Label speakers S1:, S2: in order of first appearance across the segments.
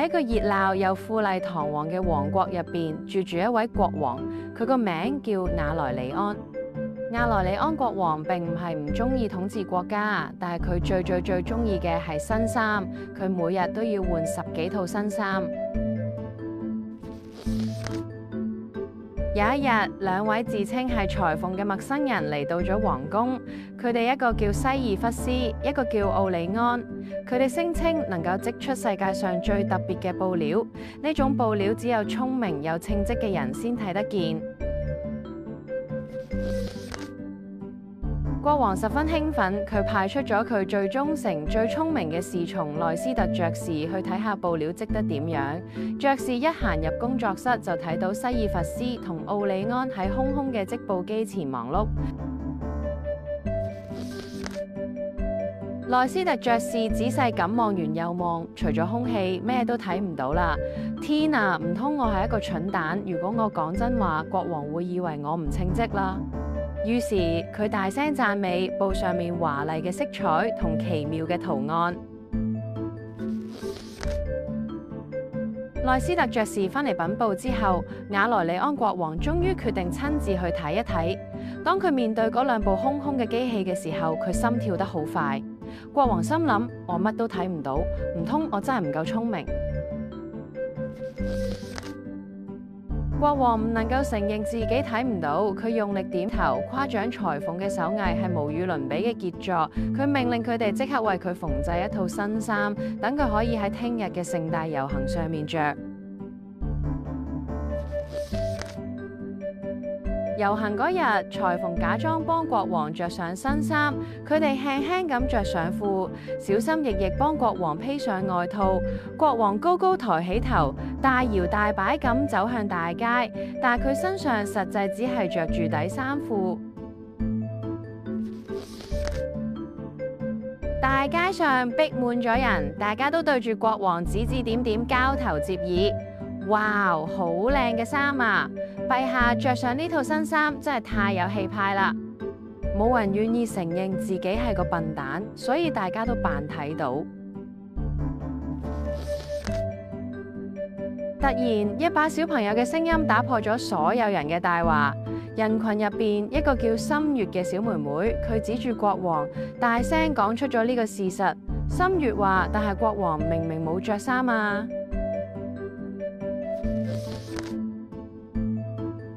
S1: 喺一個熱鬧又富麗堂皇嘅王國入邊，住住一位國王，佢個名叫亞萊里安。亞萊里安國王並唔係唔中意統治國家，但係佢最中意嘅係新衫，佢每日都要換10幾套新衫。有一日，兩位自稱係裁縫嘅陌生人嚟到咗皇宮，佢哋一個叫西爾弗斯，一個叫奧里安。佢哋聲稱能夠織出世界上最特別嘅布料，呢種布料只有聰明有稱職嘅人先睇得見。國王十分興奮，佢派出咗佢最忠誠、最聰明嘅侍從萊斯特爵士去睇下布料織得點樣。爵士一行入工作室就睇到西爾弗斯同奧里安喺空空嘅織布機前忙碌。萊斯特爵士仔細咁望完又望，除咗空氣，咩都睇唔到啦。天啊，唔通我係一個蠢蛋？如果我講真話，國王會以為我唔稱職啦。於是佢大聲讚美布上面華麗嘅色彩同奇妙嘅圖案。萊斯特爵士返嚟稟報之後，亞萊里安國王終於決定親自去睇一睇。當佢面對嗰兩部空空嘅機器嘅時候，佢心跳得好快。國王心諗：我乜都睇唔到，唔通我真係唔夠聰明？國王唔能夠承認自己睇唔到，佢用力點頭，誇獎裁縫嘅手藝係無與倫比嘅傑作。佢命令佢哋即刻為佢縫製一套新衫，等佢可以喺聽日嘅盛大遊行上面着。遊行嗰日，裁縫假裝幫國王着上新衫，佢哋輕輕咁着上褲，小心翼翼幫國王披上外套。國王高高抬起頭，大搖大擺咁走向大街，但佢身上實際只係着住底衫褲。大街上逼滿咗人，大家都對住國王指指點點，交頭接耳。哇，好靚嘅衫啊！陛下着上呢套新衫真係太有氣派啦！冇人願意承認自己係個笨蛋，所以大家都扮睇到。突然，一把小朋友嘅聲音打破咗所有人嘅大話。人群入邊，一個叫心月嘅小妹妹，佢指住國王，大聲講出咗呢個事實。心月話：但係國王明明冇着衫啊！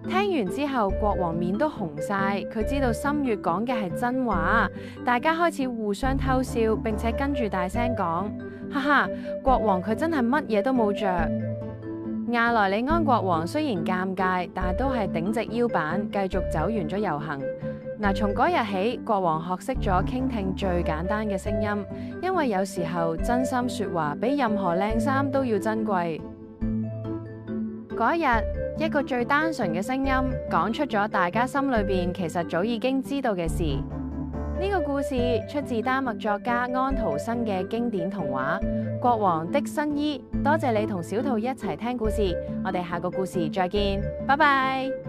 S1: 聽完之後，國王面都紅晒，佢知道心月講嘅係真話，大家開始互相偷笑，並且跟住大聲講：哈哈，國王佢真係乜嘢都冇着。亞萊里安國王雖然尷尬，但係都係頂直腰板，繼續走完咗遊行。嗱，從嗰日起，國王學識咗傾聽最簡單嘅聲音，因為有時候真心說話比任何靚衫都要珍貴。嗰日，一個最單純嘅聲音講出咗大家心裏邊其實早已經知道嘅事。呢個故事出自丹麥作家安徒生嘅經典童話《國王的新衣》。多謝你同小兔一齊聽故事，我哋下個故事再見，拜拜。